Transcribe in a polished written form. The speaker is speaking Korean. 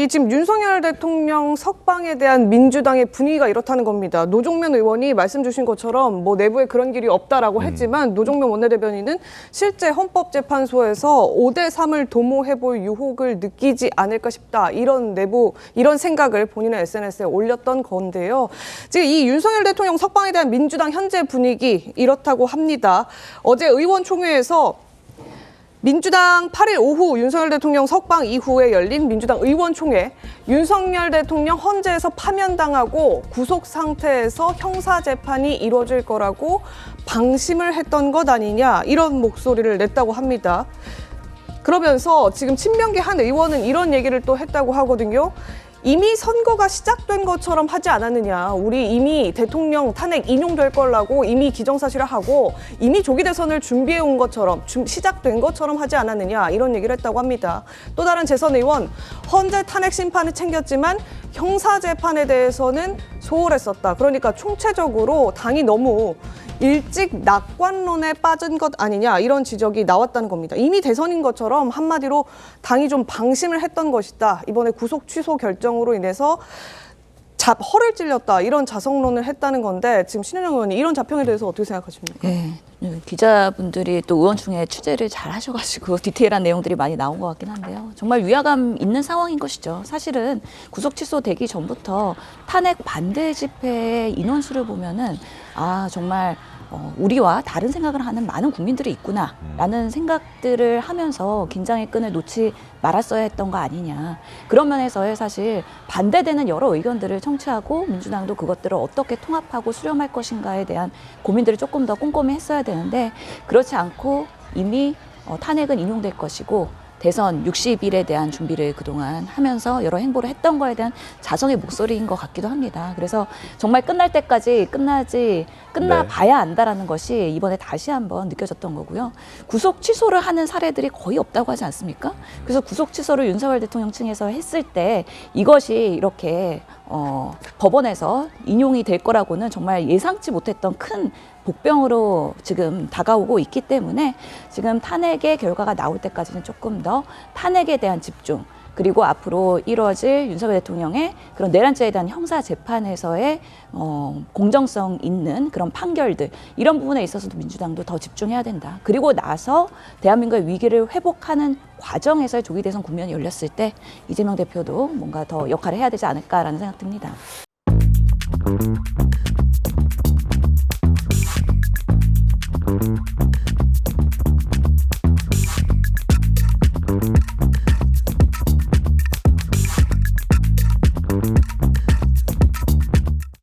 이 지금 윤석열 대통령 석방에 대한 민주당의 분위기가 이렇다는 겁니다. 노종면 의원이 말씀 주신 것처럼 뭐 내부에 그런 길이 없다라고 했지만 노종면 원내대변인은 실제 헌법재판소에서 5대3을 도모해볼 유혹을 느끼지 않을까 싶다. 이런 생각을 본인의 SNS에 올렸던 건데요. 지금 이 윤석열 대통령 석방에 대한 민주당 현재 분위기 이렇다고 합니다. 어제 의원총회에서 민주당 8일 오후 윤석열 대통령 석방 이후에 열린 민주당 의원총회, 윤석열 대통령 헌재에서 파면당하고 구속 상태에서 형사재판이 이루어질 거라고 방심을 했던 것 아니냐, 이런 목소리를 냈다고 합니다. 그러면서 지금 친명계 한 의원은 이런 얘기를 또 했다고 하거든요. 이미 선거가 시작된 것처럼 하지 않았느냐. 우리 이미 대통령 탄핵 인용될 거라고 이미 기정사실화하고 이미 조기 대선을 준비해온 것처럼 시작된 것처럼 하지 않았느냐. 이런 얘기를 했다고 합니다. 또 다른 재선 의원, 헌재 탄핵 심판을 챙겼지만 형사재판에 대해서는 소홀했었다. 그러니까 총체적으로 당이 너무 일찍 낙관론에 빠진 것 아니냐, 이런 지적이 나왔다는 겁니다. 이미 대선인 것처럼 한마디로 당이 좀 방심을 했던 것이다. 이번에 구속 취소 결정으로 인해서 허를 찔렸다, 이런 자성론을 했다는 건데, 지금 신현영 의원이 이런 자평에 대해서 어떻게 생각하십니까? 네, 기자분들이 또 의원총회 취재를 잘 하셔가지고 디테일한 내용들이 많이 나온 것 같긴 한데요. 정말 위화감 있는 상황인 것이죠. 사실은 구속 취소되기 전부터 탄핵 반대 집회의 인원수를 보면은 정말 우리와 다른 생각을 하는 많은 국민들이 있구나라는 생각들을 하면서 긴장의 끈을 놓지 말았어야 했던 거 아니냐. 그런 면에서의 사실 반대되는 여러 의견들을 청취하고 민주당도 그것들을 어떻게 통합하고 수렴할 것인가에 대한 고민들을 조금 더 꼼꼼히 했어야 되는데, 그렇지 않고 이미 탄핵은 인용될 것이고 대선 60일에 대한 준비를 그동안 하면서 여러 행보를 했던 거에 대한 자성의 목소리인 것 같기도 합니다. 그래서 정말 끝날 때까지 끝나봐야 안다라는 것이 이번에 다시 한번 느껴졌던 거고요. 구속 취소를 하는 사례들이 거의 없다고 하지 않습니까? 그래서 구속 취소를 윤석열 대통령 층에서 했을 때 이것이 이렇게 법원에서 인용이 될 거라고는 정말 예상치 못했던 큰 복병으로 지금 다가오고 있기 때문에 지금 탄핵의 결과가 나올 때까지는 조금 더 탄핵에 대한 집중, 그리고 앞으로 이루어질 윤석열 대통령의 그런 내란죄에 대한 형사 재판에서의 공정성 있는 그런 판결들, 이런 부분에 있어서도 민주당도 더 집중해야 된다. 그리고 나서 대한민국의 위기를 회복하는 과정에서의 조기 대선 국면이 열렸을 때 이재명 대표도 뭔가 더 역할을 해야 되지 않을까라는 생각 듭니다.